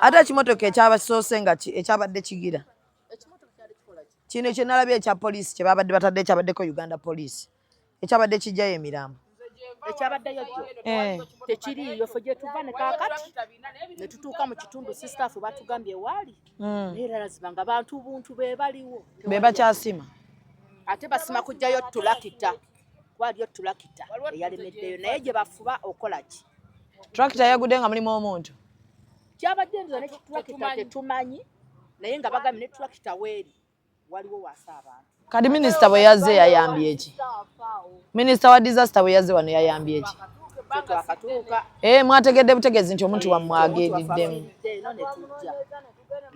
ate ekimotoka ekyabasoose nga ekyabadde kigira kino kye nalabye ekya poliisi kye babadde batadde ekyabaddeko Uganda Police ekyabadde kijjayo emirambo ekyabaddeyo jjo tekiriiyo ffe gye tuva ne kaakati ne tutuuka mu kitundu sistaafu batugambye waali era laziba nga bantu buntu be baliwo be bakyasima ate basima kujjayo tulakita waliyo tulakita eyalemeddeyo naye gye bafuba okola ki tractor yagudde nga mulimu omuntu kyabadde nza ne tulakita tetumanyi naye nga bagambye ne tulakita weeri waliwo wasa abantu kati minisita bwe yazze yayambye eki minisita wa disaster bwe yazze wano yayambye eki mwategedde butegeezi nti omuntu wamwageeriddemu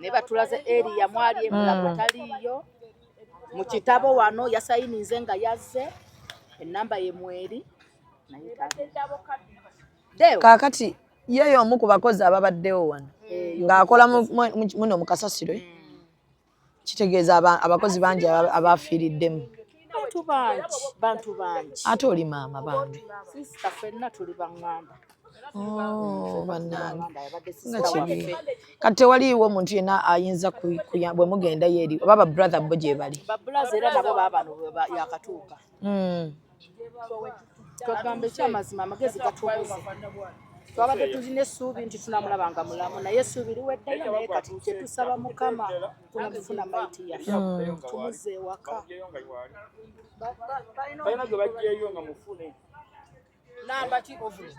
ne batulaze eriya mwali emulago taliiyo mu kitabo wano yasayininze nga yazze ennamba ye mweri kaakati yeyo omu ku bakozi ababaddewo wano ng'akola muno mu kasasiro kitegeeza abakozi bangi abafiiriddemu bantu bangi ate oli maama bambi sisita ffenna tuli baŋŋanda bannange nga kibi kati tewaliiwo omuntu yenna ayinza bwe mugendayo eri oba babrother bo gye bali babulaza era nabo baabano yakatuuka twagamba ekyamazima amagezi gatubuze twabadde tulina essuubi nti tunamulabanga mulamu naye essuubi liweddeyo naye kati kyetusaba mukama tunamufuna maiti yaffe tumuze ewaka balina ge bajjayo nga mufune namba ki ovule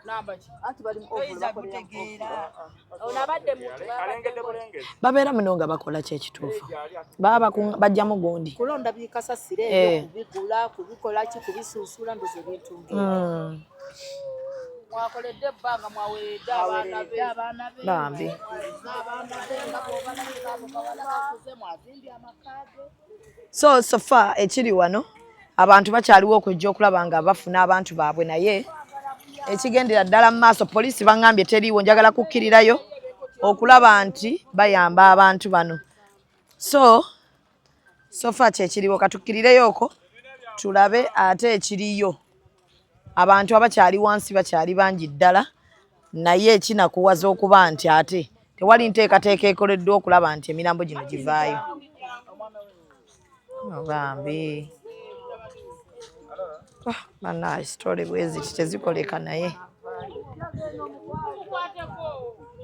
namba ki anti bali ovule bakoleera onabadde alengedde bulengezi babeera muno nga bakola ki ekituufu baba bajjamu gundi kulonda bikasasire ebyo kubigula kubikola ki kubisuusula ndoze bintu mwakoledde ebbanga mwaweredde abaana be bambi so far ekiri wano abantu bakyaliwo okujja okulaba nga bafuna abantu baabwe naye ekigendera ddala mu maaso poliisi baŋŋambye teriiwo njagala kukkirirayo okulaba nti bayamba abantu bano so far kyekiriwo katukkirireyooko tulabe ate ekiriyo abantu abakyali wansi bakyali bangi ddala naye ekinakuwaza okuba nti ate tewali nteekateeka ekoleddwa okulaba nti emirambo gino givaayo bambi bannaaye sitole bweziti tezikoleka naye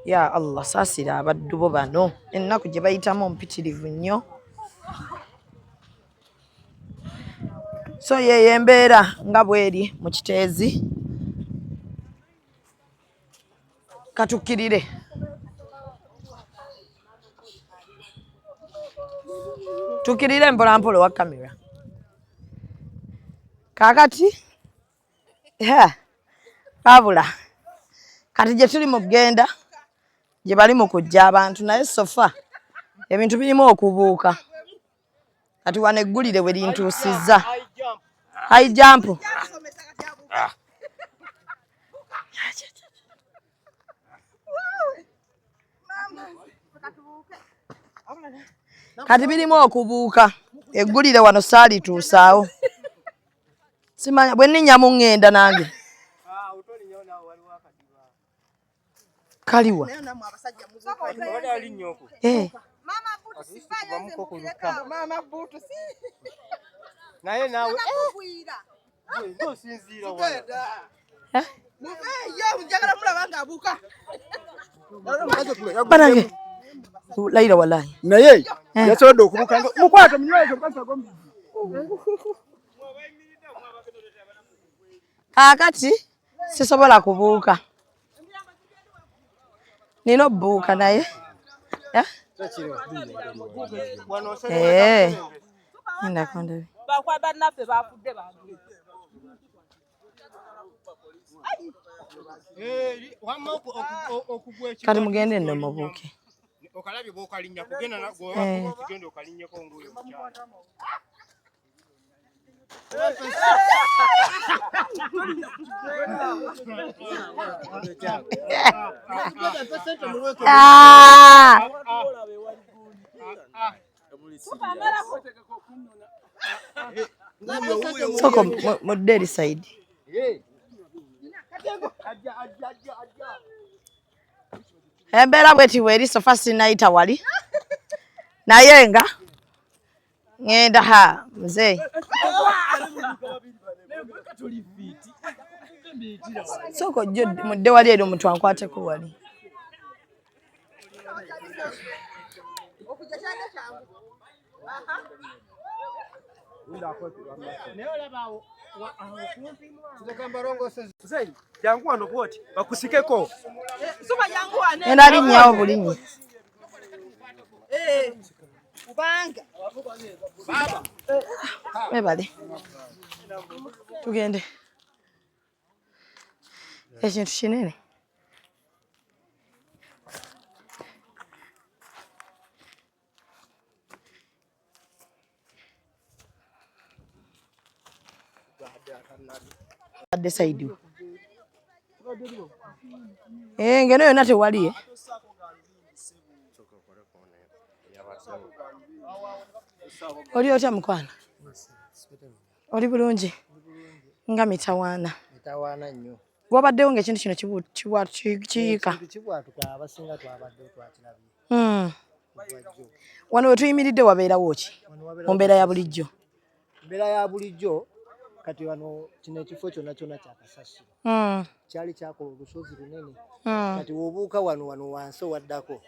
ya Allah saasira abaddu bo bano ennaku gye bayitamu ompitirivu nnyo so yeyo embeera nga bweri mu kiteezi katukkirire tukkirire mpolampola wa kamera kaakati abula kati gye tuli mu kugenda gye bali mu kujja abantu naye sofa ebintu birimu okubuuka kati wano eggulire we lintuusizza high jump kati birimu okubuuka eggulire wano saalituusaawo simanya bwe nninnya mu ŋŋenda nange kaliwa mama butu si naye nawe ngosinzira njagala mulaba nga abuuka banange layira wallahi naye yasobodde okubuuka mukwate munyweze kaakati sisobola kubuuka nina obuuka naye kati mugende nno mubuuke okalabye bw'okalinya kugenda kugenda okalinnyeko nguyo soko mu dairy side Embeera bweti weri sofa sinayita wali. Naye nga ngenda ha mzee. Soko jjo mudde wali ero omuntu ankwateko wali. Jangu wano bwoti bakusikeko. Suba jangu wane. Enda linnyawo bulinyi. Kubanga. Baba. Webale. Tugende. Ekintu kinene. Adde saidi. Ngeno yonna tewali Oli otya mukwana? Oli bulungi? Nga mitawaana. Mitawaana nnyo. Wabaddewo ng'ekintu kino kiyiika. Kibwatuka abasinga twabadde twakirabye. Wano we tuyimiridde wabeerawo ki? Mu mbeera ya bulijjo. Mbeera ya bulijjo kati wano kino ekifo kyonna kyonna kya kasasiro. Kyali kyakola olusozi lunene. Kati wobuuka wano wansi waddako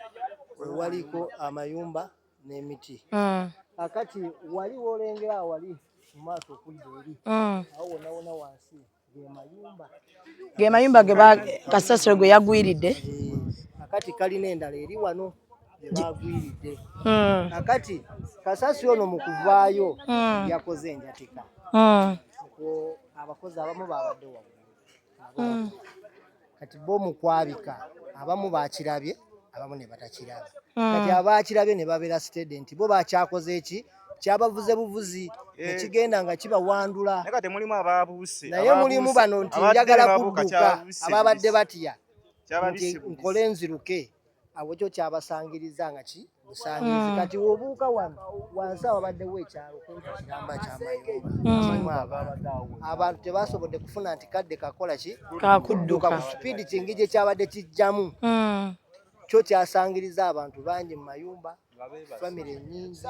waliko amayumba n'emiti. Akati wali wolengera wali mu maaso okudda eri. Awo wonna wansi ge mayumba ge kasasiro gwe yagwiridde. Akati kalina endala eri wano gye bagwiridde. Akati kasasiro ono mu kuvaayo yakoze enjatika. Abakozi abamu babadde waggulu. Kati bo mu kwabika abamu bakirabye abamu ne batakiraba. Kati abakirabye ne babeera student bo bakyakoze eki kyabavuze buvuzi ekigenda nga kibawandula. Naye mulimu bano nti njagala kudduka ababadde batya nti nkole nziruke abo kyo kyabasangiriza nga ki busangirizi. Kati wobuuka wano wansi ababaddewo ekyalo kumpi kiramba ky'amayumba. Abantu tebasobodde kufuna nti kadde kakola ki kakudduka ku sipiidi kingi gye kyabadde kijjamu. Kyo kyasangiriza abantu bangi mu mayumba. Family nyingi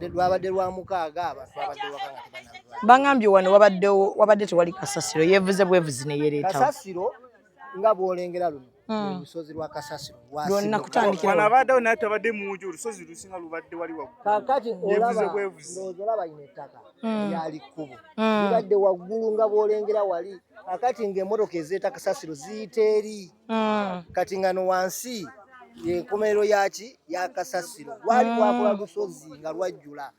lwabadde lwa mukaaga abantu babadde waka nga tebanava. Bangambye wano wabadde tewali kasasiro yeevuze bwevuzi ne yereetawo. Kasasiro nga bw'olengera luno olusozi lwa kasasiro lwonna kutandikira wano abaddewo naye tabadde mungi olusozi lusinga lubadde wali waggulu. Kaakati olaba ino ettaka lyali kkubo libadde waggulu nga bw'olengera wali. Akati ng'emmotoka ezeeta kasasiro ziyita eri. Kati ngano wansi yenkomerero yaki ya kasasiro wali wakola lusozi nga lwajjula.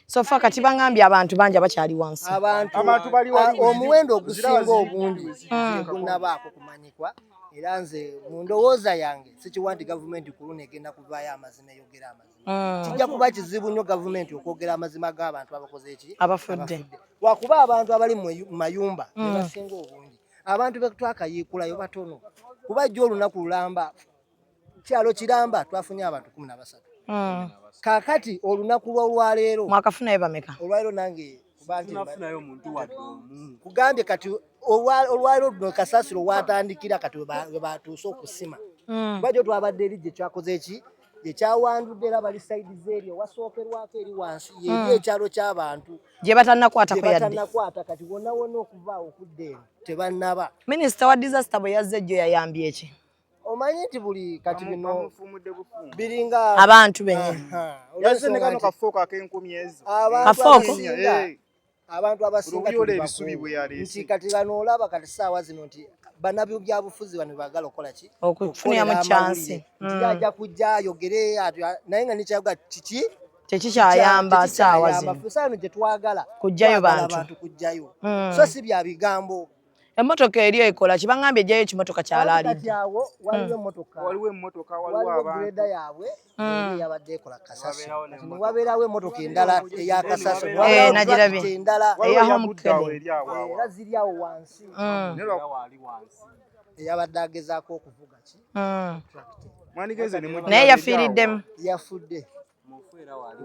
Sofa kati bangambye abantu bangi abakyali wansi. Abantu bali omuwendo ogusinga obungi gunabaako kumanyikwa. Era nze mu ndowooza yange sikiwa nti gavumenti kuluna egenda kuvaayo amazima eyogera amazima. Kijja kuba kizibu nnyo gavumenti okwogera amazima g'abantu abakoze eki abafudde. Wakuba abantu abali mu mayumba basinga obungi. Abantu be twakayiikulayo batono. Kuba jjo olunaku lulamba kyalo kiramba twafunye abantu 13. Kaakati olunaku lw'olwaleero mwakafunayo bameka? Olwaleero nange tunafunayo omuntu wadde omu. Kugambye kati olwaleero luno kasasiro watandikira kati we batuuse okusima. Kuba jjo twabadde eri gye kyakoze eki gye kyawandudde era bali sayidi z'eryo wasookerwako eri wansi yeri ekyalo ky'abantu gye batannakwatako yadde. Batannakwata kati wonna okuvaawo okudda eno tebannaba. Minisita wa disaster bwe yazze jjo yayambye eki? Omanyi nti buli kati bino biringa abantu bennyini. Yazze ne kano kafooko ak'enkumi ezo. Abantu abasinga ebisubi bwe yaleese. Nti kati bano olaba kati ssaawa zino nti bannabyabufuzi bano baagala okukola ki? Okufuniramu kyansi. Nti ajja kujja ayogere naye nga nekyaga kiki? Tekikyayamba ssaawa zino. Ssaawa gye twagala kujjayo bantu. Kujjayo. So si bya bigambo. Emmotoka eri ekola ki? Bangambye ejjayo ekimotoka kyalaalidde. Waliwo emmotoka waliwo abantu. Greda yaabwe yabadde ekola kasasiro. Wabeerawo emmotoka endala eya kasasiro. Nagirabye. Eya Homukede. Era ziri awo wansi. Eyabadde agezaako okuvuga ki? Naye yafiiriddemu. Yafudde.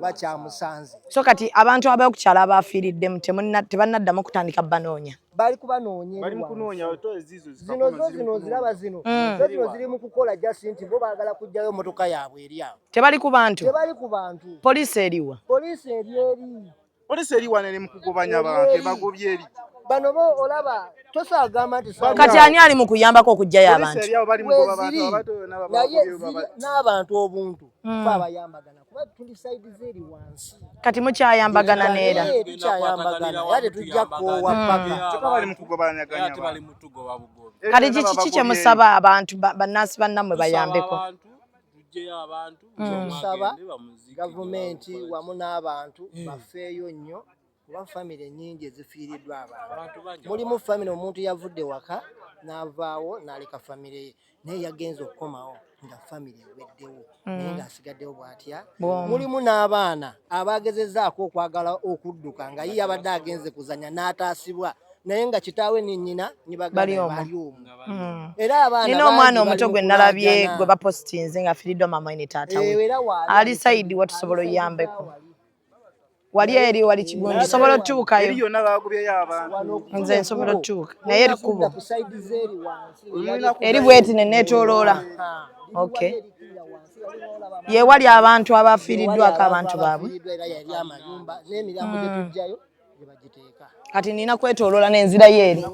bakyamusanze. So kati abantu abakukyala abafiiriddemu tebannaddamu kutandika banoonya. Bali kubanoonya. Bali mu kunoonya zino ziraba zino. Zino ziri mu kukola just nti bo baagala kuggyayo motoka yaabwe eri awo. Tebali ku bantu. Tebali ku bantu. Poliisi eriwa. Poliisi eri. Poliisi eri wana eri mu kugobanya abantu ebagobye eri. Bano bo olaba tosagamba nti kati ani ali mu kuyambako okuggyayo abantu. Poliisi eri abo bali mu kugoba abantu abato n'abantu obuntu babayambagana kuba tuli side zeri wansi. Kati mukyayambagana neera. Tukyayambagana yate tujja koowa paka. Bali mu kugobanyaganya. Kati kiki kye musaba abantu bannansi bannammwe bayambeko? Tusaba gavumenti wamu n'abantu bafeeyo nnyo kuba famire nnyingi ezifiiriddwa abantu. Mulimu famire omuntu yavudde waka n'avaawo n'aleka famire ye naye yagenza okukomawo nga famire eweddewo naye ng'asigaddewo bw'atya. Mulimu n'abaana abagezezzaako okwagala okudduka nga ye abadde agenze kuzanya n'ataasibwa naye nga kitaawe ne nnyina bali omu. Era abaana nina omwana omuto gwe nalabye gwe bapositinze ng'afiiriddwa mama ne taata we. Ali sayidi wa tusobola oyambeko. Wali eri wali Kigunji sobola otuukayo. Eri yonna baagobyeyo abantu. Nze nsobola otuuka naye eri kubo. Eri bweti ne neetooloola. Okay. Ye wali abantu abafiiriddwako abantu baabwe. Kati nina kwetooloola n'enzira yeeri.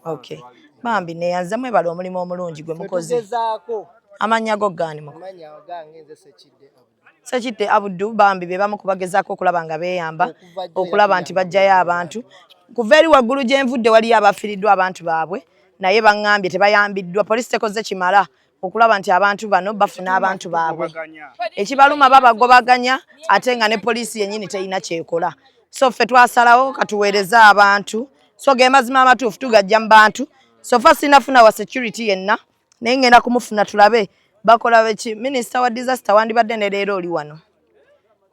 Okay. Bambi neyanzamu ebala omulimu omulungi gwe mukozi. Amannya go gaani muko. Sekidde Abdul Bambi be bamu kubagezaako okulaba nga beeyamba okulaba nti bajjayo abantu. Kuva eri waggulu gye nvudde waliyo abafiiriddwa abantu baabwe naye baŋŋambye tebayambiddwa. Poliisi tekoze kimala okulaba nti abantu bano bafuna abantu baabwe. Ekibaluma babagobaganya ate nga ne poliisi yennyini terina kyekola. So ffe twasalawo katuweereze abantu. So ge mazima amatuufu tugajja mu bantu. So far sinafuna wa security yenna naye ngenda kumufuna tulabe bakola beki. Minisita wa disaster wandibadde ne leero oli wano.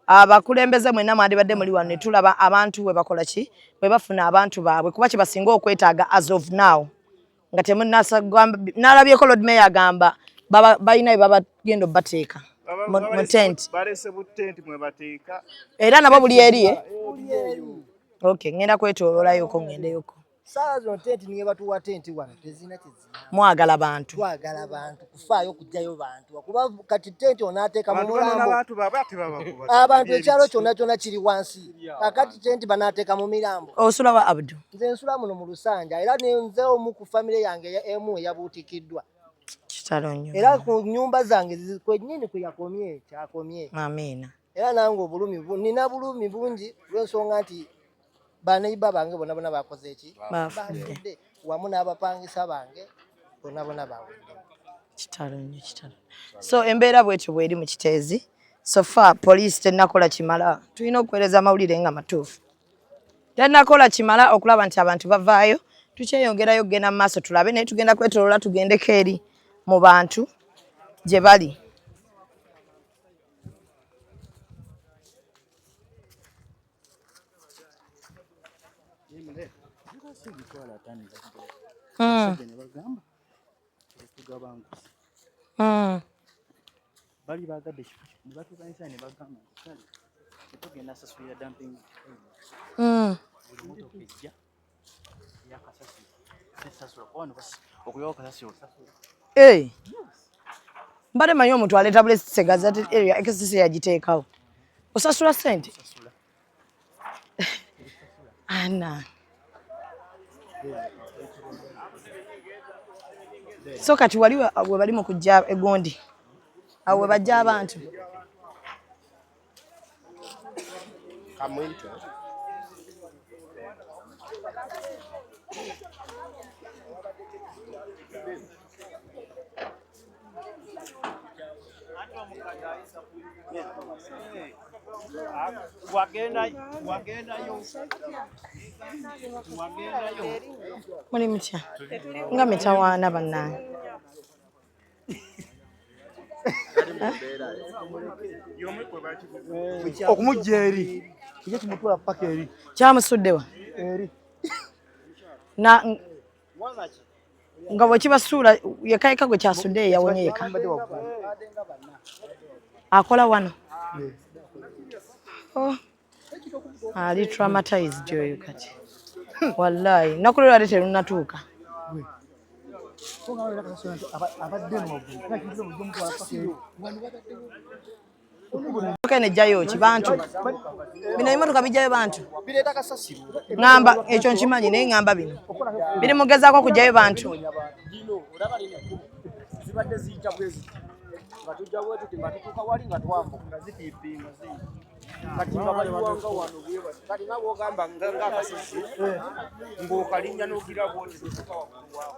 Abakulembeze mwenna mwandibadde muli wano ne tulaba abantu we bakola ki bwe bafuna abantu baabwe kuba kye basinga okwetaaga as of now. Nga temunnasagamba n'alabyeko Lord Mayor agamba balina bye babagenda obbateeka mu tent. Balese bu tent mwe bateeka. Era nabo buli eri. Okay, ngenda kwetoololayoko ngendeyoko. Saawa zino tenti niye batuwa tenti wano tezina kizina. Mwagala bantu. Twagala abantu kufaayo okujjayo bantu. Kuba kati tenti onaateeka mu mulambo. Abantu ekyalo kyonna kiri wansi. Kakati tenti banaateeka mu mirambo. Osula wa Abdu? Nze nsula muno mu Lusanja era nze omu ku famire yange emu eyabuutikiddwa. Kitalo nnyo. Era ku nnyumba zange kwennyini kwe yakomye kyakomye. Amiina. Era nange obulumi nina bulumi bungi lw'ensonga nti baneiba bange bonna bakoze eki bafudde wamu n'abapangisa bange bonna bawedde. Kitalo nnyo kitalo. So embeera bwetyo bweri mu Kiteezi. So far poliisi tennakola kimala. Tulina okuweereza amawulire nga matuufu. Tennakola kimala okulaba nti abantu bavaayo. Tukyeyongerayo kugenda mu maaso tulabe naye tugenda kwetooloola tugendeko eri mu bantu gye bali. Bali bagadde ne batukanisa ne bagamba kale tugenda sasulira dumping motoka ejja yakasasi sasula kwano okuyoka kasasi osasula mbade manyi omuntu aleeta bulesi gazette area ekisisi yagiteekawo osasula sente ana so kati wali we bali mu kujja egondi awo we bajja abantu Kamwinto. muli mutya nga mitawaana bannange okumujja eri kijja kimutwala paka eri kyamusuddewa eri nga bwe kibasuula yekayeka gwe kyasudde yawonye yeka akola wano Oh. Ali traumatized oyo kati. Wallahi nakulera ate terunatuuka. Kene jayo kibantu. Bino emotoka bijayo bantu. Bireeta kasasiro. Ngamba ekyo nkimanyi naye ngamba bino. Biri mugezaako kujayo bantu. Dino olaba lino zibadde ziyita bwezi. Batujja bwetu timatutuka wali nga twambuka zipipinga zi. Kati nga baliwanga wano bwewa. Kati nabo ogamba nga akasasi. Ng'okalinya n'ogira bwoti tutuka waggulu wako.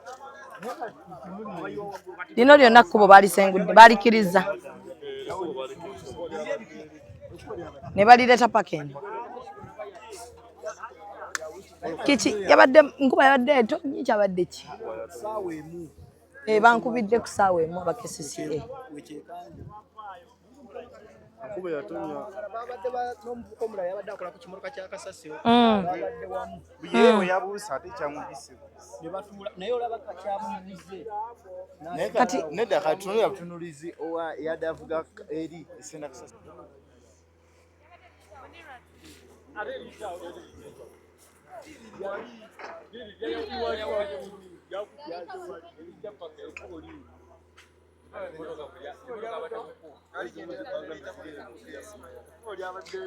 Lino lyonna kkubo baalisengudde baalikiriza. Ne balireeta pakeni. Kiki yabadde nkuba yabadde etonyi kyabadde ki? Saawa emu. Bankubidde ku ssaawa emu abakesisiye. Kuba yatonya. Babadde n'omuvubuka omulala yabadde akola ku kimotoka kya kasasiro. Babadde wamu. Yewe yabuusa ate kyamubise. Ne batuula naye olaba kakyamubuze. Kati nedda katunula butunulizi owa yadavuga eri esenda kasasa.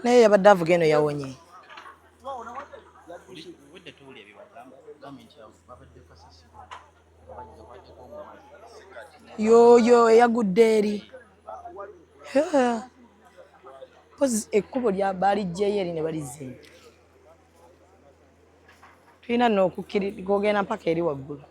Naye yabadde avuga eno yawonye. Yoyo eyagudde eri. Pozi ekkubo lya balijjeyo eri ne balizimba. Tulina n'okukkiriza ogenda mpaka eri waggulu.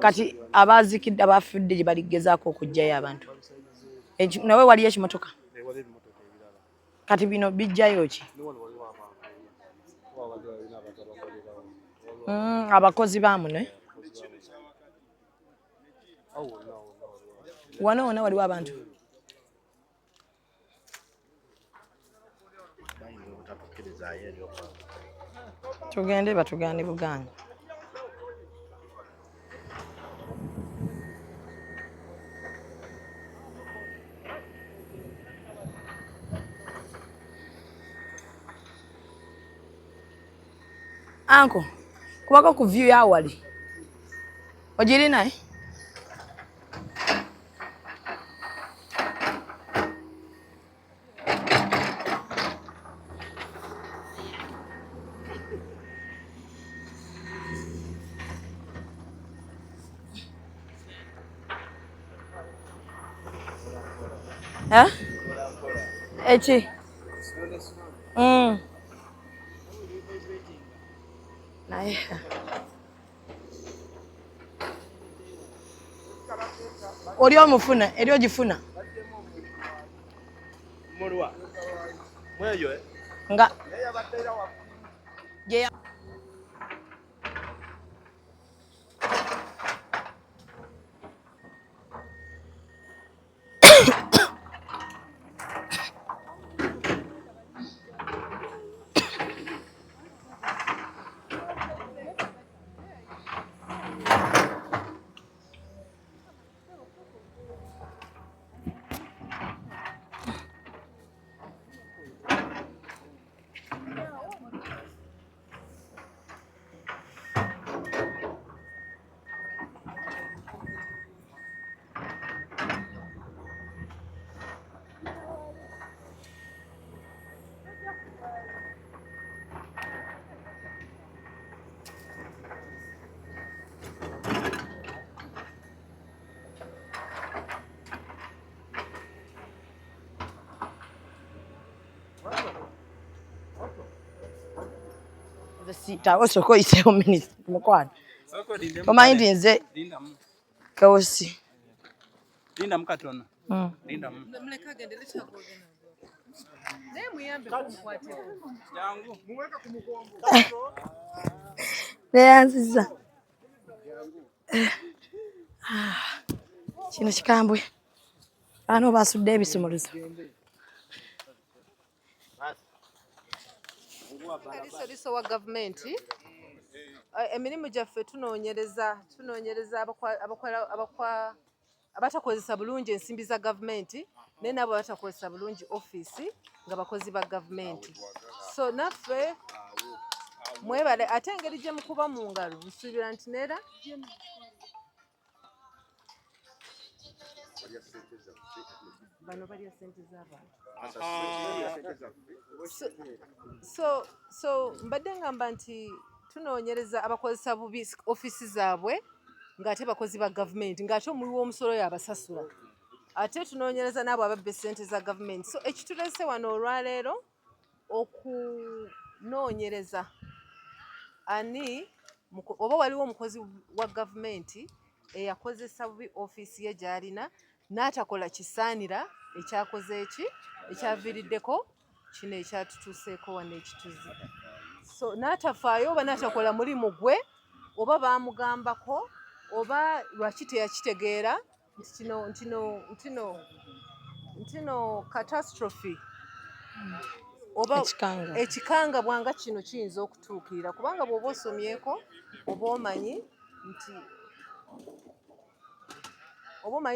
Kati abaazikidde abaafudde gye baligezaako okuggyayo abantu. Nawe waliyo ekimotoka? Kati bino bijjayo ki? Abakozi baamuno. Wano wona waliwo abantu. Tugende batugane Buganda. Anko, kubako ku view ya wali. Ogirina eh? Echi. Naye. Oli omufuna, eri ogifuna. Mulwa. Mweyo Nga. Je. Sita osoko iseo minutes mukwana. Omanyi ndi nze kawosi. Linda mukatona. Linda mu. Mleka gendele chakwogena. Naye muyambe kumkwatira. Jangu. Muweka ku mugongo. Neyanziza. Kino kikambwe. Ano basudde ebisumuluzo. Kaliso liso wa government emirimu gyaffe tunoonyereza abatakozesa bulungi ensimbi za gavumenti naye nabo batakozesa bulungi ofiisi nga bakozi ba gavumenti. So naffe mwebale ate engeri gye mukuba mu ngalo nsuubira nti neera bano balya ssente z'abantu. So mbadde ngamba nti tunoonyereza abakozesa bubi ofiisi zaabwe ng'ate bakozi ba gavumenti ng'ate omuliwo omusolo yabasasula ate tunoonyereza n'abo ababba essente za gavumenti. So ekitulese wano olwaleero okunoonyereza ani oba waliwo omukozi wa gavumenti eyakozesa bubi ofiisi ye gy'alina n'atakola kisaanira ekyakoze ekyaviiriddeko kino ekyatutuuseeko wano ekituzi. So n'atafaayo oba n'atakola mulimu gwe oba baamugambako oba lwaki teyakitegeera ntino catastrophe oba ekikangabwanga kino kiyinza okutuukirira kubanga bw'oba osomyeko oba omanyi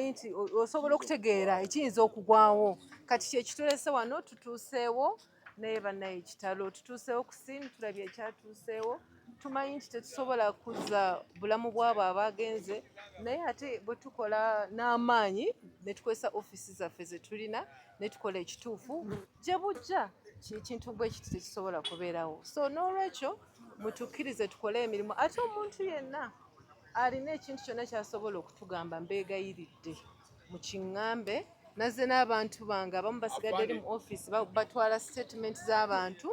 nti osobola okutegeera ekiyinza okugwawo. Kati kyekitulese wano tutuuseewo naye bannaye ekitalo tutuuseewo ku ssimu tulabye ekyatuuseewo tumanyi nti tetusobola kuzza bulamu bw'abo abaagenze naye ate bwe tukola n'amaanyi ne tukozesa ofiisi zaffe ze tulina ne tukola ekituufu gye bujja kintu bwe kiti tekisobola kubeerawo. So n'olwekyo mutukkirize tukole emirimu ate omuntu yenna alina ekintu kyonna ky'asobola okutugamba mbeegayiridde mu kiŋŋambe. Nazze n'abantu bange abamu basigadde eri mu ofiisi batwala statement z'abantu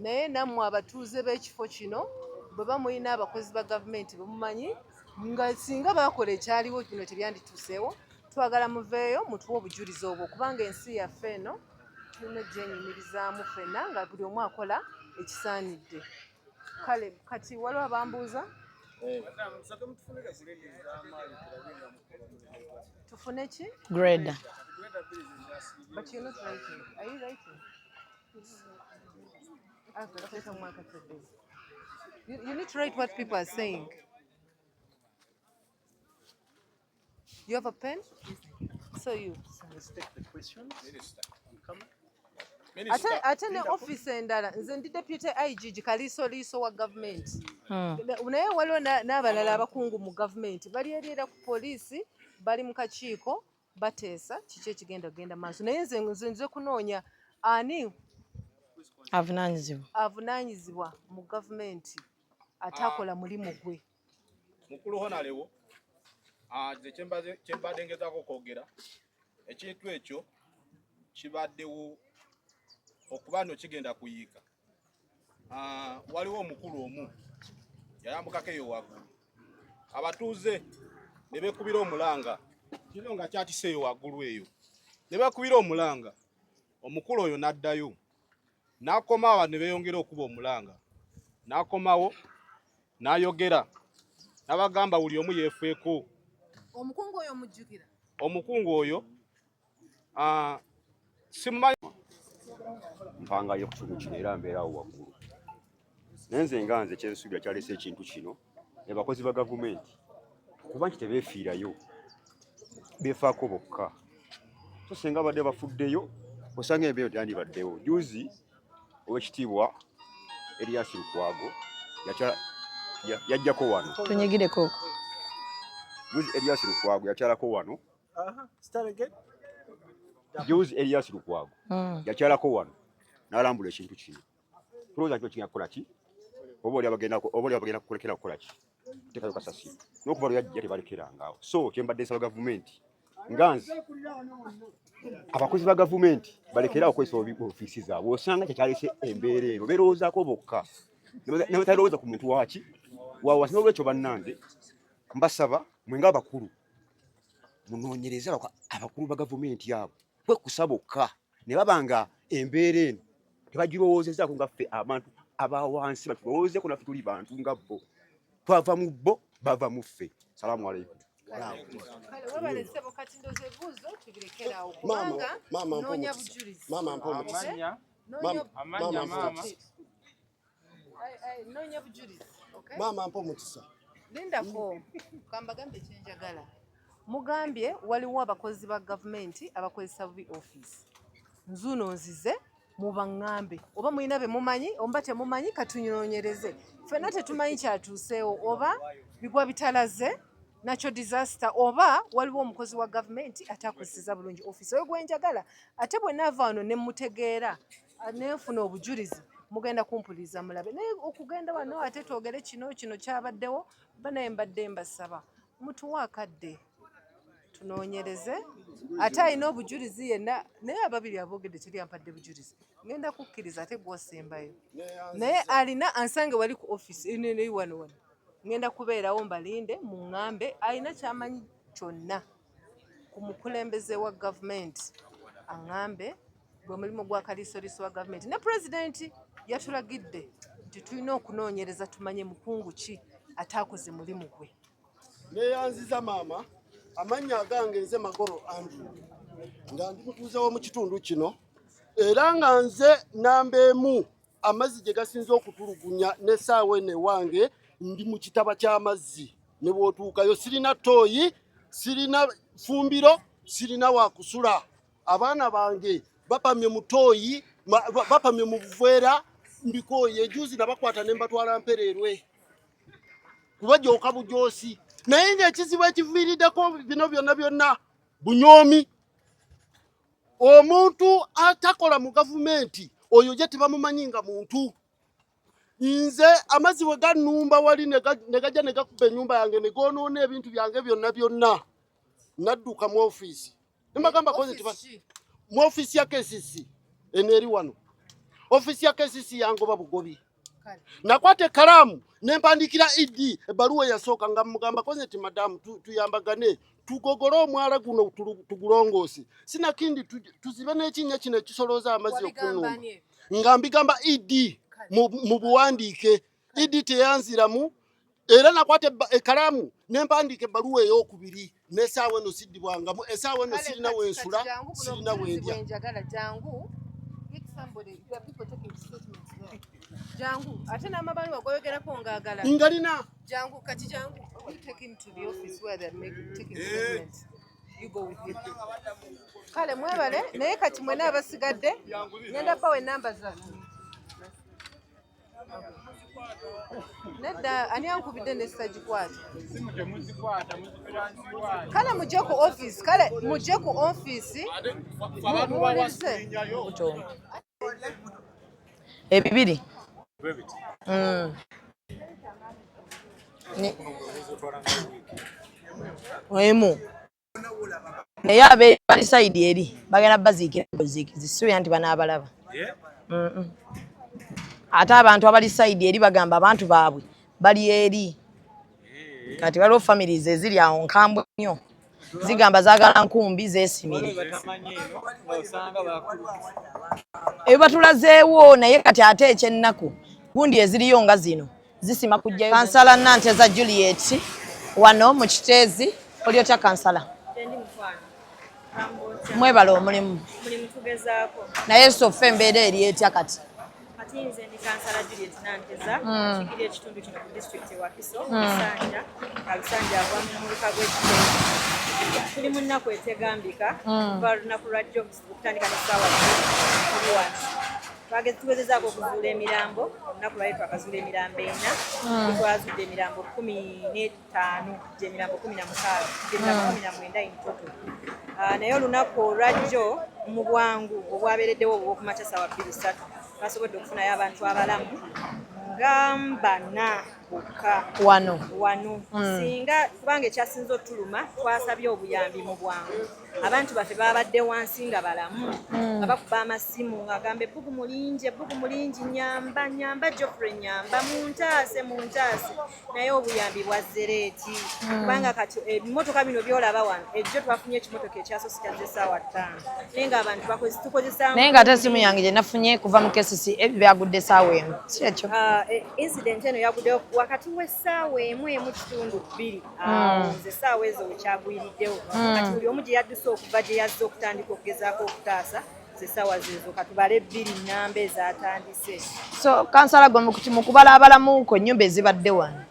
naye nammwe abatuuze b'ekifo kino bwe bamulina abakozi ba gavumenti bemumanyi nga singa baakola ekyaliwo kino tebyandituuseewo twagala muveeyo mutuwe obujulizi obwo kubanga ensi yaffe eno tulina gyenyumirizaamu ffenna nga buli omu akola ekisaanidde. Kale kati waliwo abambuuza tufune ki? Grader. But you're not writing. Are you writing? You need to write what people are saying. You have a pen? So you. Let's take the questions. Ate ne office endala nze ndi deputy IG kaliisoliiso wa gavumenti naye waliwo n'abalala abakungu mu gavumenti bali eryera ku poliisi bali mu kakiiko bateesa kiki ekigenda kugenda maaso naye nze kunoonya ani avunaanyizibwa mu gavumenti atakola mulimu gwe. Mukulu honalewo nze kyembadde ngezaako okwogera ekintu ekyo kibaddewo okuba nno kigenda kuyiika. Waliwo omukulu omu yayambukako eyo waggulu abatuuze ne beekubira omulanga kino nga kyatiseeyo waggulu eyo ne beekubira omulanga omukulu oyo n'addayo n'akomawo ne beeyongera okuba omulanga n'akomawo n'ayogera n'abagamba buli omu yeefeeko. Omukungu oyo mujjukira? Omukungu oyo simumanyi mpangayo kukitundu kino era mbeerawo waggulu naye nze nga nze kyensuubira kyaleese ekintu kino abakozi ba gavumenti kuba nti tebeefiirayo beefaako bokka. So singa badde bafuddeyo osanga embeera teyandibaddewo. Juzi ow'ekitiibwa Erias Lukwago yajjako wano tunyigireko juzi Erias Lukwago yakyalako wano juzi Erias Lukwago yakyalako wano n'alambula ekintu kino. Tulowooza nti kigenda kukola ki? Oba oli bagenda kukolekera kukola ki? Teekayo kasasiro n'okuva lwe yajja tebalekerangaawo. So kyembadde nsaba gavumenti nga nze abakozi ba gavumenti balekerawo okukozesa ofiisi zaabwe. Osanga kyekyalese embeera eno beerowoozaako bokka ne batalowooza ku muntu waaki waawasi. N'olwekyo bannange mbasaba mwenga abakulu munoonyereze abakulu ba gavumenti abo kwekusa bokka ne babanga embeera eno tebagirowoozezaako nga ffe abantu abawansi batulowoozeeko naffe tuli bantu nga bo. Twava mu bo bava mu ffe. Salaamu alaikum. Noonya bujulizi. Mama mpo mukisa. Lindako kambagambe kyenjagala. Mugambye waliwo abakozi ba gavumenti abakozesa v office. Nzuno nzize mubangambe. Oba mulina be mumanyi, omba temumanyi katunyonyereze. Fena tetumanyi kyatuuseewo oba bigwa bitalaze natural disaster oba waliwo omukozi wa gavumenti atakozesa bulungi office. Oyo gwenjagala. Ate bwe nava wano ne mutegeera neefuna obujulizi mugenda kumpuliza mulabe. Naye okugenda wano ate twogere kino kyabaddewo banaye mbadde mbasaba. Mutuwa akadde. Tunoonyereze ate alina obujulizi yenna naye ababiri aboogedde teri ampadde bujulizi ngenda kukkiriza ate gwosembayo naye alina ansange wali ku office neyi wano ngenda kubeerawo mbalinde muŋŋambe alina kyamanyi kyonna ku mukulembeze wa gavumenti aŋŋambe gwe mulimu gwa kaliisoliiso wa gavumenti ne pulezidenti yatulagidde nti tulina okunoonyereza tumanye mukungu ki ataakoze mulimu gwe. Neyanziza maama amanya agange nze Magoro Andrew nga ndi mutuuze wo mu kitundu kino era nga nze nambeemu amazzi gye gasinze okutulugunya n'essaawa eno ewange ndi mu kitaba ky'amazzi ne bw'otuukayo sirina ttooyi sirina fumbiro sirina wakusula abaana bange bapamye mu ttooyi bapamye mu buveera mbikooye ejuzi nabakwata ne mbatwala Mpererwe kubajooka bujoosi naye ng'ekizibu ekiviiriddeko bino byonna bunyoomi. Omuntu atakola mu gavumenti oyo gye tebamumanyi nga muntu. Nze amazzi bwe gannumba wali ne gajja ne gakuba ennyumba yange ne goonoona ebintu byange byonna nadduka mu ofiisi. Mbagamba mu ofiisi ya KCC eri wano. Ofiisi ya KCC yangoba bugobi. Nakwata ekkalaamu ne mpandikira Idi ebbaluwa eyasooka nga mugamba koze ti madamu tuyambagane tugogole omwala guno tugulongoose. Sinakindi tuzibe n'ekinnya kino ekisolooza amazzi okunnumba. Nga mbigamba Idi mu buwandiike. Idi teyanziramu era nakwata ekkalaamu ne mpandika ebbaluwa ey'okubiri n'essaawa eno siddibwangamu essaawa eno sirina wensula sirina wendya. Jangu, ate n'amabaluwa goyogerako ng'agala. Ngalina. Jangu, kati jangu. You take him to the office where they're taking statements. You go with him. Kale mwebale, naye kati mwena abasigadde, ngenda bawa enamba zaffe. Nedda, ani ankubidde ne sitagikwata? Kale mujje ku office, muwulirize. Ebibiri. Emu. Naye abe bali side eri bagenda baziikizi sisuubira nti banaabalaba. Ate abantu abali side eri bagamba abantu baabwe bali eri. Kati waliwo families eziri awo nkambwe nnyo zigamba zaagala nkumbi zeesimire. Ebyo batulazeewo naye kati ate ekyennaku gundi eziriyo nga zino zisima kujjayo. Kansala Nanteza Juliet wano mu Kiteezi oli otya kansala? Mwebala omulimu. Mulimu tugezaako. Naye soffe embeera eri etya kati? Kati nze ndi kansala Juliet Nanteza nkiikirira ekitundu kino ku disitulikiti e Wakiso Lusanja Lusanja ava mu luka gw'Ekiteezi. Tuli mu nnaku etegambika kuva lunaku lwa jjo okutandika n'essaawa tuli wano. Tugezezaako okuzuula emirambo olunaku lwali twakazuula emirambo 4 twazudde emirambo 15 gy'emirambo 16 gy'emirambo 19 in total. Naye olunaku olwajjo mu bwangu obwabeereddewo obw'okumakya ssaawa 2-3 basobodde okufunayo abantu abalamu nga 4 bokka wano. Singa kubanga ekyasinze otuluma twasabye obuyambi mu bwangu. Abantu baffe babadde wansi nga balamu nga bakuba amasimu nga gamba ebbugu mulingi nyamba Geoffrey nyamba muntaase naye obuyambi bwa zereeti kubanga kati ebimotoka bino byolaba wano ejjo twafunye ekimotoka ekyasoose kyazze essaawa 5 naye nga abantu tukozesa naye nga ate essimu yange gye nafunye kuva mu KCC ebyo byagudde essaawa emu si ekyo. Incident eno yaguddewo wakati w'essaawa emu kitundu 2 nze essaawa ezo wekyagwiriddewo kati buli omu gye yadduse okuva gye yazze okutandika okugezaako okutaasa zessawa zezo katubale 2 nnamba ezatandise. So kansala gwe mu kubala abalamuko ennyumba ezibadde wano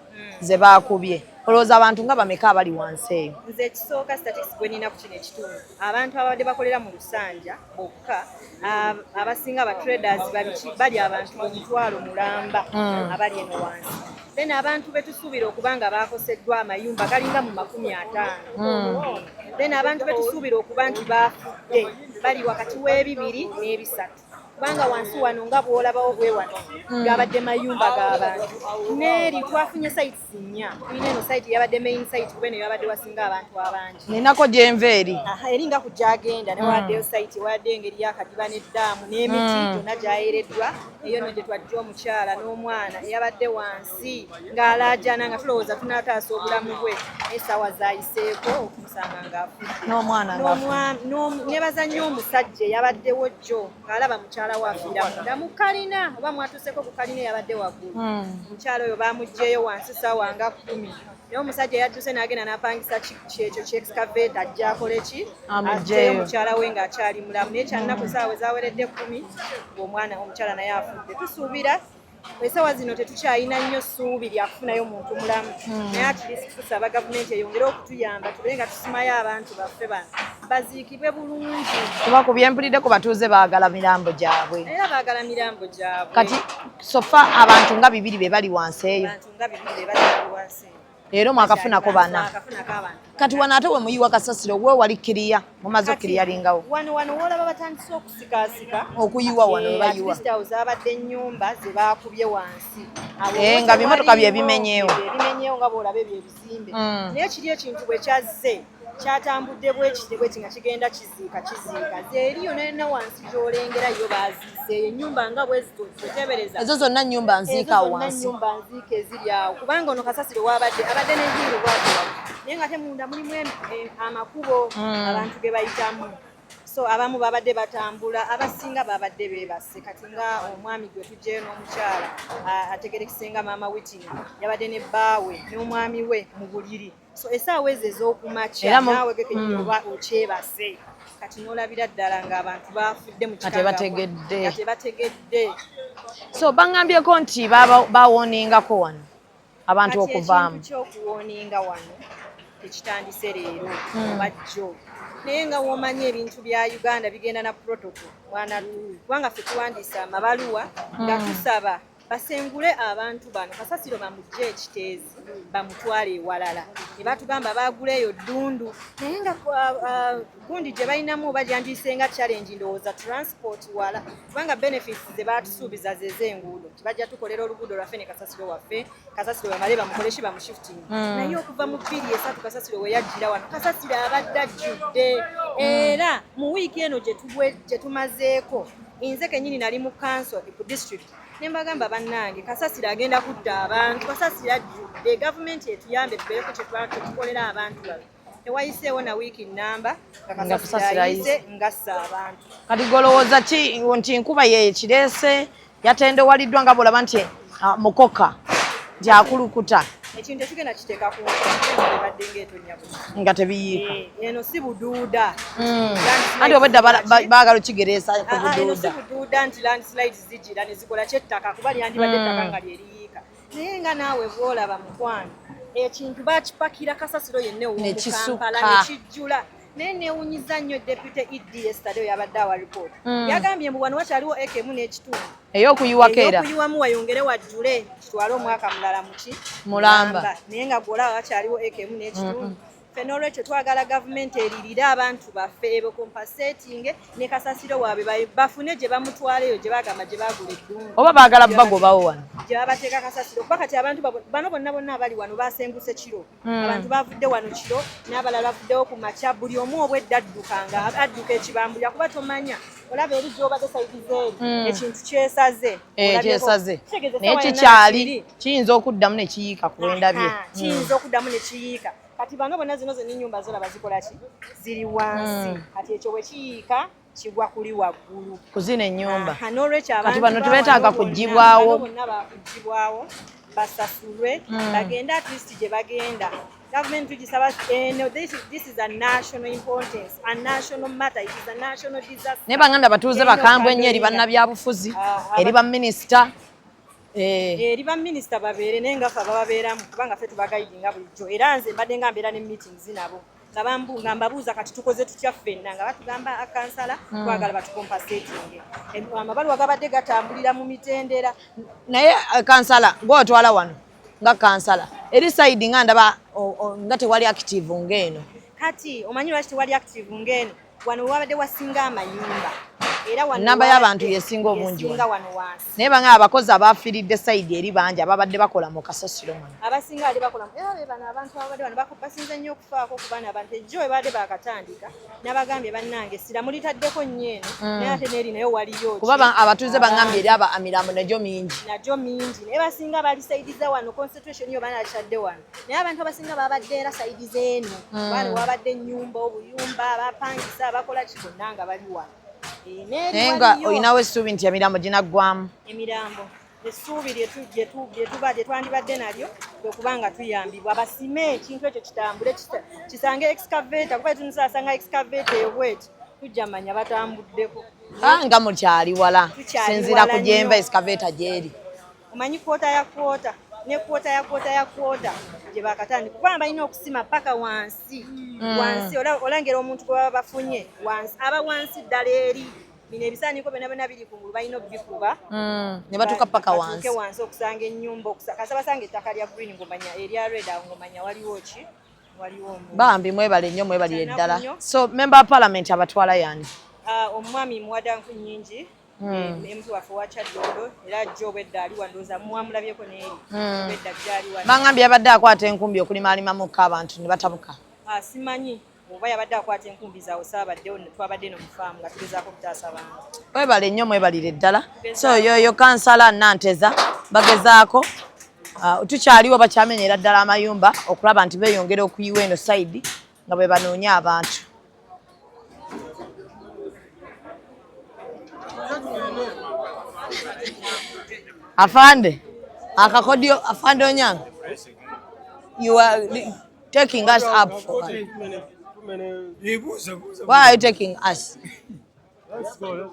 ze baakubye olowooza abantu nga bameka abali wansi eyo? Nze ekisooka statistics gwe nina ku kino ekitundu abantu abadde bakolera mu Lusanja bokka abasinga abatraders bali abantu 1,000 mulamba abali eno wansi. Then abantu betusuubira okuba nga baakoseddwa amayumba galinga mu 50. Then abantu betusuubira okuba nti baafudde bali wakati w'ebibiri n'ebisatu. Kubanga wansi wano nga bw'olabawo bwe wano gabadde mayumba g'abantu. Neeri twafunye sites 4. Tulina eno site yabadde main site kuba eno yabadde wasinga abantu abangi. Ninako gyenva eri. Eri nga ku gyagenda newaddeyo site wadde engeri y'akadiba n'eddaamu n'emiti gyonna gyayereddwa. Eyo no gye twajja omukyala n'omwana eyabadde wansi ng'alaajana nga tulowooza tunaataasa obulamu bwe essaawa zaayiseeko okumusanga ng'afudde. N'omwana ng'afudde. Nebaza nnyo omusajja eyabaddewo jjo ng'alaba mukyala waafiira munda mu kalina oba mwatuuseko ku kalina eyabadde waggulu. Omukyala oyo baamuggyeyo wansi ssaawa nga 10. Naye omusajja yadduse n'agenda n'apangisa kyekyo ky'excavator ajja akole ki? Aggyeyo omukyala we ng'akyali mulamu. Naye kyannaku ssaawa ezaweredde 10 ng'omwana omukyala naye afudde. Tusuubira essaawa zino tetukyalina nnyo ssuubi lya kufunayo muntu mulamu. Naye at least tusaba gavumenti eyongere okutuyamba tube nga tusimayo abantu baffe bano baziikibwe bulungi. Kuba ku byempulidde ku batuuze baagala mirambo gyabwe. Era baagala mirambo gyabwe. Kati sofa abantu nga 2 be bali wansi eyo. Abantu nga 2 be bali wansi. Leero mwakafunako 4. Kati wano ate we muyiwa kasasiro we wali kiriya mumaze okiriyalingawo. Wano wolaba batandise okusikaasika. Okuyiwa wano bayiwa. At least abadde ennyumba ze baakubye wansi. Nga bimotoka bye bimenyeewo. Bimenyeewo nga bw'olaba ebyo ebizimbe. Naye kiri ekintu bwe kyazze kyatambudde bwekiti nga kigenda kiziika. Zeeriyo nena wansi gy'olengera yo baaziiseeyo ennyumba nga bwe ziteebereza. Ezo zonna nnyumba nziika wansi. Ennyumba nziika eziri awo kubanga ono kasasiro wabadde abadde n'ehiiru bwati naye nga temunda mulimu amakubo abantu ge bayitamu. So abamu babadde batambula abasinga babadde beebase kati nga omwami gwe tujjeyo n'omukyala ategerekisenga maama Whitney yabadde ne bbaawe n'omwami we mu buliri. So essaawa ezo ez'okumakya naawe gekenyoba okyebase kati n'olabira ddala ng'abantu baafudde mu kati bategedde. So baŋŋambyeko nti bawooningako wano abantu okuvaamu. Ekintu ky'okuwooninga wano tekitandise leero oba jjo. Naye nga w'omanya ebintu bya Uganda bigenda na protocol kubanga ffe tuwandiisa amabaluwa nga tusaba basengule abantu bano kasasiro bamugye ekiteezi bamutwale ewalala. Ne batugamba baaguleeyo ddundu naye nga gundi gye balinamu oba gyandiyise nga challenge ndowooza transport wala kubanga benefits ze baatusuubiza zez'enguudo tibajja tukolera oluguudo lwaffe ne kasasiro waffe kasasiro bamale bamukoleshi bamushifting. Naye okuva mu 2 kasasiro we yajjira wano kasasiro abadde ajjudde era mu wiiki eno gye tumazeeko nze kennyini nali mu council ku district ne mbagamba bannange kasasiro agenda kutta abantu kasasiro ajjudde gavumenti etuyambe tubeeko kyetukolera abantu babe. Tewayiseewo na wiiki nnamba nga kasasiro ayise ngassa abantu. Kati golowooza ki nti nkuba ye kireese yatendewaliddwa nga bw'olaba nti mukoka gyakulukuta. Ekintu ekigenda kiteeka ku nkola ebadde ng'etonnya nga tebiyiika. Eno si buduuda. Anti obwedda baagala okigereesa ku buduuda. Eno si buduuda nti landslides zijjira ne zikola kyettaka kuba lyandibadde ettaka nga lyeriyiika. Naye nga naawe bw'olaba mukwano ekintu baakipakira kasasiro yenna ow'omu Kampala ne kijjula. Naye neewunyiza nnyo Deputy ED yesterday yabadde awa report. Yagambye mbu wano wakyaliwo ekemu n'ekitundu. Ey'okuyiwako era. Ey'okuyiwamu wayongere wajjule kitwale omwaka mulala muki? Mulamba. Naye nga gw'olaba wakyaliwo ekemu n'ekitundu. Ffe n'olwekyo twagala gavumenti eririre abantu baffe compensating ne kasasiro waabwe bafune gye bamutwaleyo gye bagamba gye baagula eddungu. Oba baagala bagobawo wano. Gye babateeka kasasiro kuba kati abantu bano bonna abali wano baasenguse kiro. Abantu baavudde wano kiro n'abalala bavuddewo ku makya buli omu obwedda addukanga adduka ekibambulya kuba tomanya olaba eri gy'obadde sayidi zeeri ekintu kyesaze. Kyesaze naye kikyali kiyinza okuddamu ne kiyiika ku wendabye. Kiyinza okuddamu ne kiyiika. Kati bano bonna zino n'ennyumba zolaba zikola ki? Ziri wansi. Kati ekyo bwe kiyiika kigwa kuli waggulu. Ku zino ennyumba. N'olwekyo abantu kati bano tebeetaaga kuggibwawo. Bonna bakuggibwawo basasulwe bagende at least gye bagenda Government tugisaba no, this is a national importance, a national matter, it is a national disaster. Ne banganda batuuze bakambwe ennyo eri bannabyabufuzi eri baminisita eri baminisita babeere naye nga ffe abababeeramu kubanga ffe tubagayidinga bulijjo era nze mbadde nga mbeera ne meetings nabo nga mbabuuza kati tukoze tutya ffenna nga batugamba akansala twagala batukompasatinge amabaluwa gabadde gatambulira mu mitendera naye kansala gw'otwala wano nga kansala eri side nga ndaba nga tewali active ng'eno kati omanyi lwaki tewali active ng'eno wano wabadde wasinga amayumba era wano namba y'abantu yesinga obungi wano wansi naye banga abakozi abafiiridde side eri bangi ababadde bakola mu kasasiro muno abasinga ali bakola era bano abantu ababadde wano basinze nnyo okufaako kubana abantu ejjo we badde bakatandika n'abagambye bannange sira mulitaddeko nnyo eno naye ate n'eri nayo waliyo kuba abatuuze bangambye eri emirambo nagyo mingi naye basinga bali saidiza wano concentration yo bana alitadde wano naye abantu abasinga babadde era saidiza eno bano wabadde ennyumba obuyumba abapangisa abakola kibonna nga bali wano naye nga olinawo essuubi nti emirambo ginaggwamu emirambo essuubi lye twandibadde nalyo kwekubanga tuyambibwa basime ekintu ekyo kitambule kisange excavator kuba tunisasanga excavator eyo bweti tujja manya batambuddeko nga mukyali wala sinzira ku gyemba excavator gyeri omanyi kwota ya kwota ne kwota ya kwota ya kwota gye bakatandika kuba balina okusima paka wansi wansi olengera omuntu gwe baba bafunye wansi aba wansi ddala eri bino ebisaaniko byonna biri kungulu balina obikuba ne batuuka paka wansi okusanga ennyumba kasa basanga ettaka lya green ngomanya erya red ngomanya waliwo ki waliwo bambi mwebale nnyo mwebalire ddala so member of parliament abatwala yani omwami Mwadanku Nnyingi muntu waffe wa Kyaddondo era jjo obwedda ali wandooza mwamulabyeko n'eri obwedda gyali wano bangambye yabadde akwata enkumbi okulimaalimamukko abantu ne batabuka simanyi oba yabadde akwata enkumbi zaawe twabadde no mu faamu nga tugezaako okutaasa bantu mwebale nnyo mwebalire ddala so yoyo kansala Nanteza bagezaako tukyaliwo bakyamenyera ddala amayumba okulaba nti beeyongera okuyiwa eno side nga bwe banoonya abantu Afande, akakodio afande Onyanga. You are taking us up. Why are you taking us? Let's go.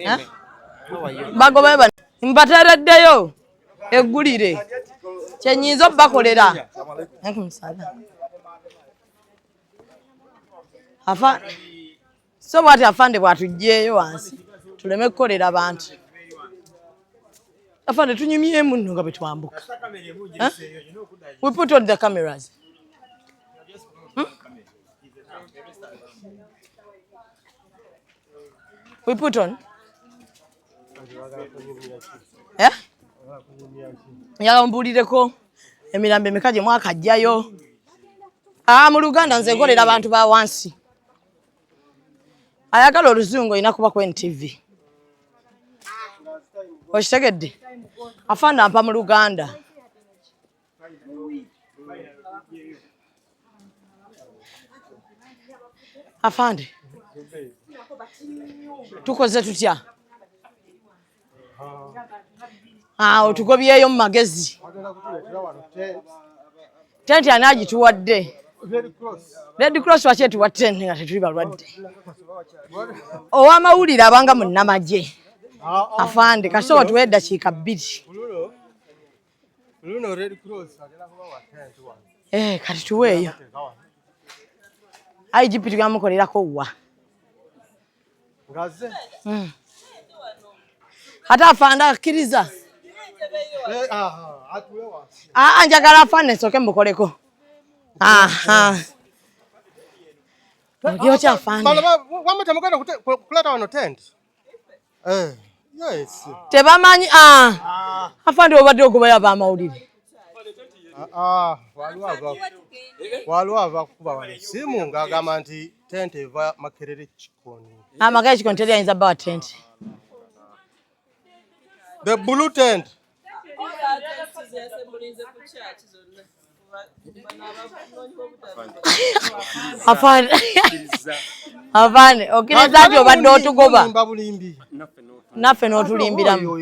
Huh? Bago baba mbatereddeyo eggulire kyenyinza obbakolera. So bwati afande bwatugyeyo wansi tuleme kukolera abantu. Afande tunyumyemu nno nga bwe twambuka. We put on the cameras. We put on. Yambulireko emirambo emeka gye mwakajjayo. Mu Luganda nze nkolera abantu ba wansi. Ayagala oluzungu olina kuba ku NTV. Okitegedde? Afande ampa mu Luganda. Afande. Tukoze tutya? Otugobyeyo mu magezi. Tenti ani agituwadde? Red Cross waki etuwa tenti nga tetuli balwadde? Ow'amawulire abanga munnamagye. Afande kasooba tuwe eddakiika 2. Luno Red Cross agenda kubawa tent. Kati tuweeyo. IGP tugamukolerako wa. Ngaze. Ate afande akkiriza. Atuwe wansi. Njagala afande nsooke mukoleko. Ogyo ki afande? Wamata mugenda kuleta wano tent. Yes. Tebamanyi afande obadde okubayo ab'amawulire. Waliwo ava kukuba wano simu ng'agamba nti tent eva Makerere Kikoni. Makerere Kikoni teri ayinza bbawa tent. The blue tent. Afande okiriza nti obadde otugoba. Naffe n'otulimbiramu.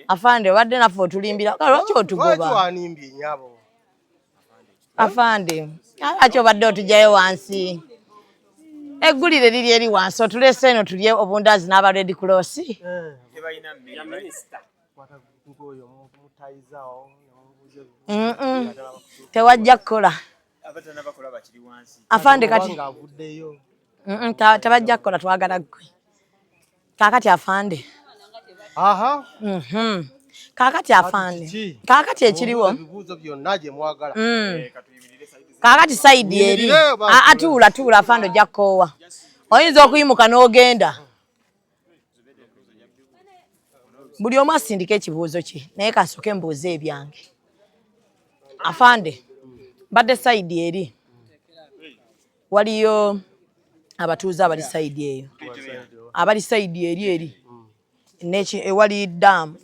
Afande obadde naffe otulimbira. Lwaki otugoba? Afande akyo badde otujayo wansi eggulire liri eri wansi otulese eno tulye obundazi n'aba Red Cross tewajja kukola afande kati tebajja kukola twagala ggwe kaakati afande kaakati afande kaakati ekiriwo ebibuuzo byonna gye mwagala kaakati sayidi eri tuula afande ojja kukoowa oyinza okuyimuka n'ogenda buli omu asindika ekibuuzo kye naye kasooke mbuuze ebyange afande badde sayidi eri waliyo abatuuze abali sayidi eyo abali sayidi eri ewali daamu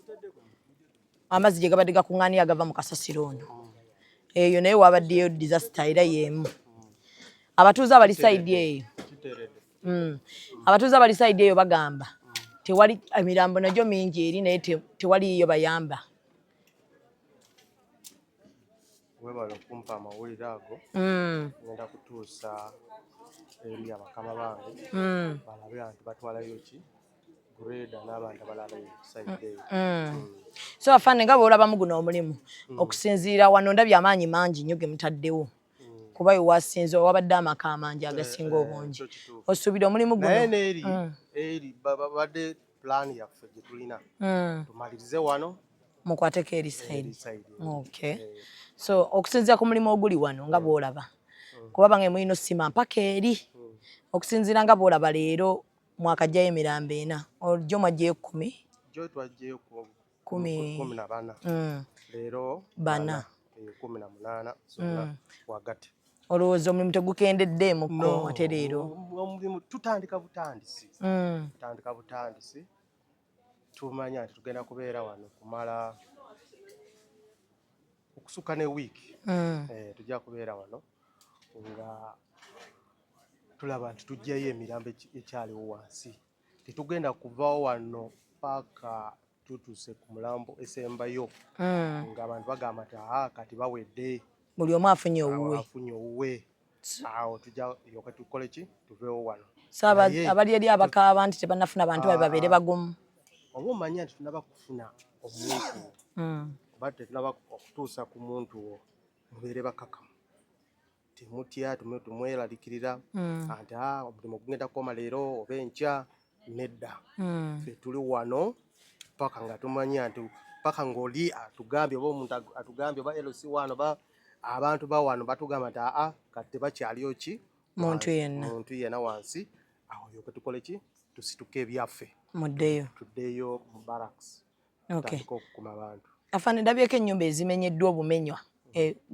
amazzi gye gabadde gakuŋŋaanira agava mu kasasiro ono eyo naye wabaddeyo disaster era y'emu abatuuze abali sayidi eyo abatuuze abali sayidi eyo bagamba tewali emirambo nagyo mingi eri naye tewaliyo bayamba webale okumpa amawulire ago ngenda kutuusa eri abakama bange balabe anti batwalayo ki greda n'abantu abalala sayidi eyo so afande nga bw'olabamu guno omulimu okusinziira wano ndabye amaanyi mangi nnyo ge mutaddewo kuba ewasinze wabadde amaka amangi agasinga obungi osuubira omulimu guno naye n'eri babadde plan yaffe gye tulina tumalirize wano mukwateko eri sayidi okay so okusinziira ku mulimu oguli wano nga bw'olaba kuba bange mulina osima mpaka eri okusinziira nga bw'olaba leero mwakajjayo emirambo 4 ojjo mwajjayo 10 jo twajjayo 14 leero 4 18 zonna wagati olowooza omulimu tegukendedde mukko ate leero omulimu tutandika butandisi tumanya nti tugenda kubeera wano kumala okusuka ne wiiki tujja kubeera wano nga tulaba nti tujjayo emirambo ekyaliwo wansi tetugenda kuvaawo wano paka tutuuse ku mulambo esembayo ng'abantu bagamba nti kati bawedde buli omu afunye owuwe awo tujja yoka tukole ki tuveewo wano abali eri abakaaba nti tebannafuna bantu babe babeere bagumu oba omanya nti tunaba kufuna omuntu oba tetunaba okutuusa ku muntu wo mubeere bakakamu temutya tumweralikirira anti omulimu gugenda kukoma leero oba enkya nedda ffe tuli wano paka nga tumanya nti paka ng'oli atugambye oba omuntu atugambye oba LC wano oba abantu ba wano batugamba nti kati tebakyaliyo ki muntu yenna wansi awo yoke tukole ki tusituke ebyaffe tuddeyo mu barracks tutandika okukuma abantu afande ndabyeko ennyumba ezimenyeddwa obumenywa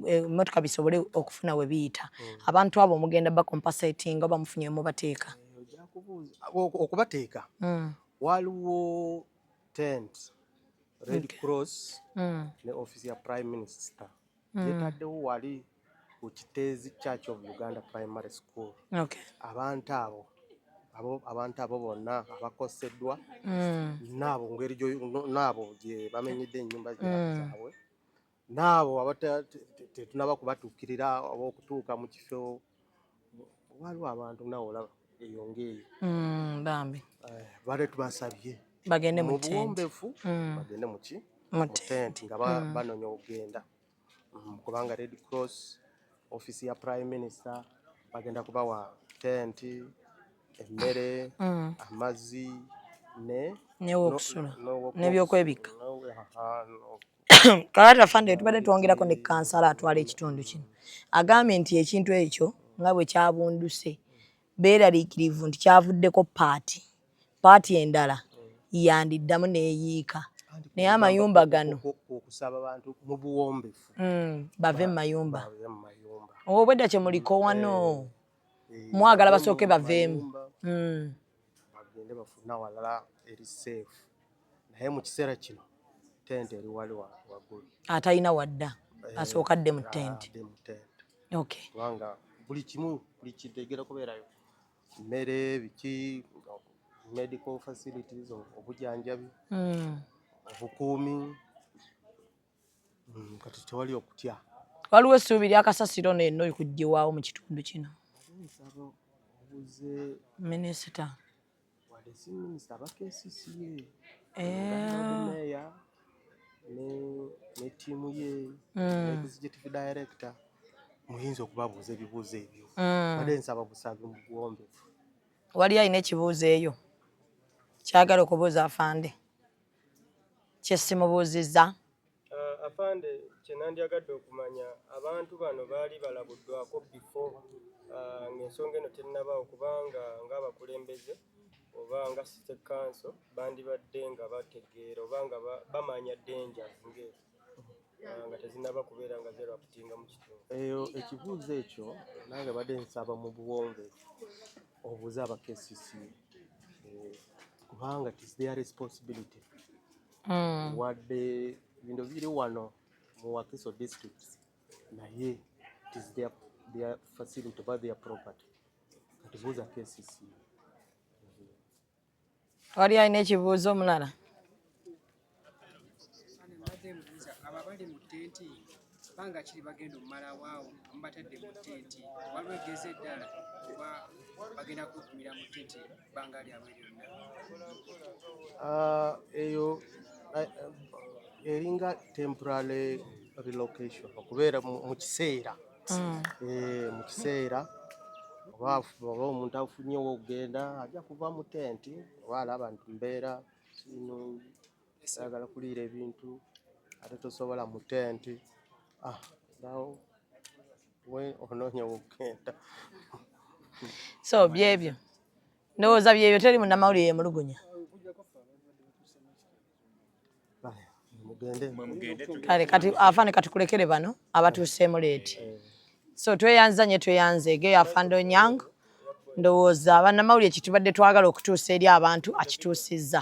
emmotoka bisobole okufuna we biyita abantu abo mugenda bakompasating oba mufunye mubateeka okubateeka waliwo tent Red Cross ne office ya Prime Minister yetaddewo wali ku Kiteezi Church of Uganda Primary School abantu abo bonna abakoseddwa naabo gye bamenyedde ennyumba zaabwe naabo tetunaba kubatuukirira oba okutuuka mu kifo waliwo abantu nawo olaba eyo ng'eyo bambi bale tubasabye bagende mu buwombeefu bagende mu tenti nga banoonya okugenda kubanga Red Cross office ya Prime Minister bagenda kubawa tenti emmere amazzi n'ewokusula n'ebyokwebikka kakati afande tubadde twongerako ne kansala atwala ekitundu kino agambye nti ekintu ekyo nga bwe kyabunduse beeraliikirivu nti kyavuddeko paati endala yandiddamu neeyiika naye amayumba gano okusaba abantu mu buwombeefu bave mu mayumba obwedda kye muliko wano mwagala basooke baveemu bagende bafuna walala eri safe naye mu kiseera kino tente eri wali waggulu atalina wadda asooka adde mu tente kubanga buli kimu buli kitegera kubeerayo mmere biki medical facilities obujjanjabi obukuumi kati tewali okutya Waliwo essuubi lya kasasiro neno kuggyiwaawo mu kitundu kino. nsaba obuze Minisita. wali si minisita aba KCCA meya ne ttiimu ye ne executive director muyinza okubabuuza ebibuuzo ebyo badde nsaba busabe mu buwombeefu. Wali alina ekibuuzo eyo kyagala okubuuza afande kye simubuuzizza. Afande kyenandyagadde okumanya abantu bano baali balabuddwako before ng'ensonga eno tennabaawo kubanga ng'abakulembeze oba nga city council bandibadde nga bategeera oba nga bamanya danger nga tezinaba kubeera nga zeraputinga mu kitundu. Eyo ekibuuzo ekyo nange badde nsaba mu buwombeefu obuuze aba KCCA kubanga it is their responsibility. Wadde bino biri wano mu Wakiso district naye it is their facility oba their property. Katubuuza KCCA. Wali alina ekibuuzo omulala? Abo abali mu ttenti banga kiri bagenda omumala waawo mubatadde mu ttenti waliwo egeze eddala oba bagenda kukumira mu ttenti banga lyabwe lyonna. Eyo eringa temporary relocation okubeera mu kiseera mu kiseera oba omuntu afunyewo okugenda ajja kuva mu tenti oba alaba nti mbeera sinungi ayagala kuliira ebintu ate tosobola mu tenti nawo onoonya wokugenda. So byebyo ndowooza byebyo teri munnamawulire yemulugunya. Kale kati afande katukulekere bano abatuuseemu leeti. So tweyanza nye tweyanze egeyo afande Onyango ndowooza bannamawulire kitubadde twagala okutuusa eri abantu akituusizza.